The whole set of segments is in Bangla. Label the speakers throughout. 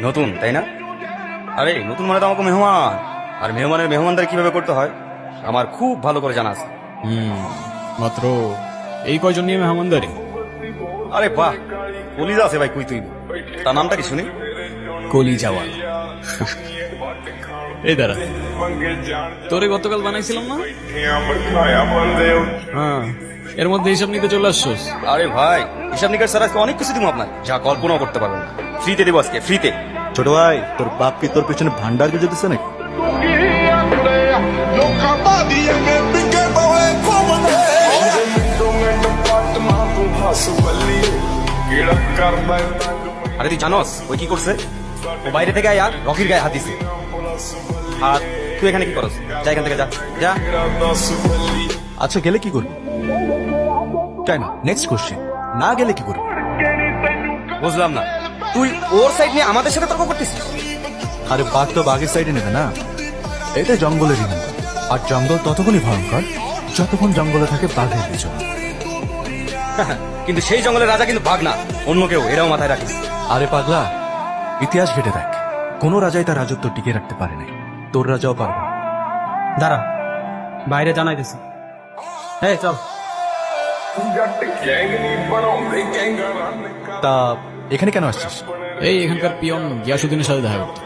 Speaker 1: নতুন তাই না? আরে নতুন মানে তো আমাকে মেহমান, আর মেহমানের মেহমানদারি কিভাবে করতে হয় আমার খুব ভালো করে জানা আছে।
Speaker 2: মাত্র এই কয়জন নিয়ে মেহমানদারি?
Speaker 1: আরে বাহ, কলিজা আছে ভাই, কুই তুই। তার নামটা কি শুনি?
Speaker 2: কলিজাওয়ালা। এই দাঁড়া, তোরে গতকাল বানাইছিলাম না? হ্যাঁ, এর মধ্যে হিসাব নিতে চলে আসছোস?
Speaker 1: আরে ভাই, হিসাব নিকাশ স্যার আজকে অনেক কিছু দিব আপনার, যা কল্পনাও করতে পারবেন না। ফ্রিতে দেবো আজকে, ফ্রিতে।
Speaker 3: ছোট ভাই, তোর বাপ কি তোর পেছনে ভান্ডার গুজে দিচ্ছে নাকি?
Speaker 1: আরে তুই জানোস ওই কি করছে? ও বাইরে থেকে আয়া রকির গায়ে হাত দিছে। আর তুই এখানে কি করস? যা এখান থেকে, যা যা।
Speaker 3: আচ্ছা, গেলে কি করবি? তাই না, নেক্সট কোশ্চেন, না গেলে কি করবি?
Speaker 1: বুঝলাম না, তুই ওর সাইড নিয়ে আমাদের সাথে তর্ক করতেছিস?
Speaker 3: আরে বাঘ তো বাঘের সাইডে নেবে না, এটা জঙ্গলেরই নিয়ম। আর জঙ্গল ততক্ষণই ভয়ঙ্কর যতক্ষণ জঙ্গলে থাকে বাঘের পিছনে।
Speaker 1: কিন্তু সেই জঙ্গলের রাজা কিন্তু বাঘ না, অন্য কেউ, এটাও মাথায় রাখিস।
Speaker 3: আরে পাগলা, ইতিহাস ঘেটে দেখ, কোন রাজাই তার রাজত্ব টিকে রাখতে পারে নাই, তোর রাজাও পারবে না।
Speaker 4: দাঁড়া, বাইরে জানাইতেছি। এই চল।
Speaker 3: তা এখানে কেন আসছিস?
Speaker 2: এই এখানকার পিয়ন গিয়াসুদ্দিনের সাথে দেখা করতে।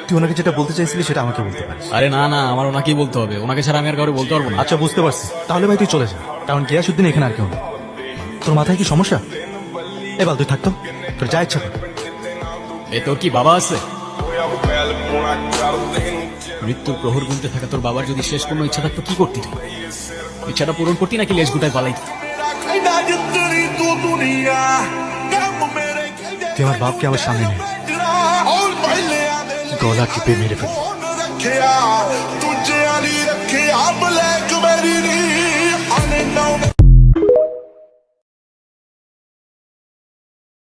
Speaker 3: তুই ওনাকে যেটা বলতে চাইছিলি সেটা আমাকে বলতে পারিস।
Speaker 2: আরে না না, আমার ওনাকেই বলতে হবে, ওনাকে ছাড়া আমি আর কাউকে বলতে পারবো না।
Speaker 3: আচ্ছা, বুঝতে পারছি, তাহলে ভাই তুই চলে যা, কারণ গিয়াসুদ্দিন এখানে আর কেউ নেই। তোর মাথায় কি সমস্যা? এবার তুই থাকতো, তোর যা ইচ্ছা কর।
Speaker 2: এ তোর কি বাবা আছে? মৃত্যুর প্রহর গুনতে থাকা তোর বাবার যদি শেষ কোনো ইচ্ছা থাকতো কি করতি তুই? ইচ্ছাটা পূরণ করতি নাকি লেজ গুটায় পালাইতি?
Speaker 3: তুই আমার বাপকে আমার সামনে নিয়ে গলা টিপে মেরে ফেল।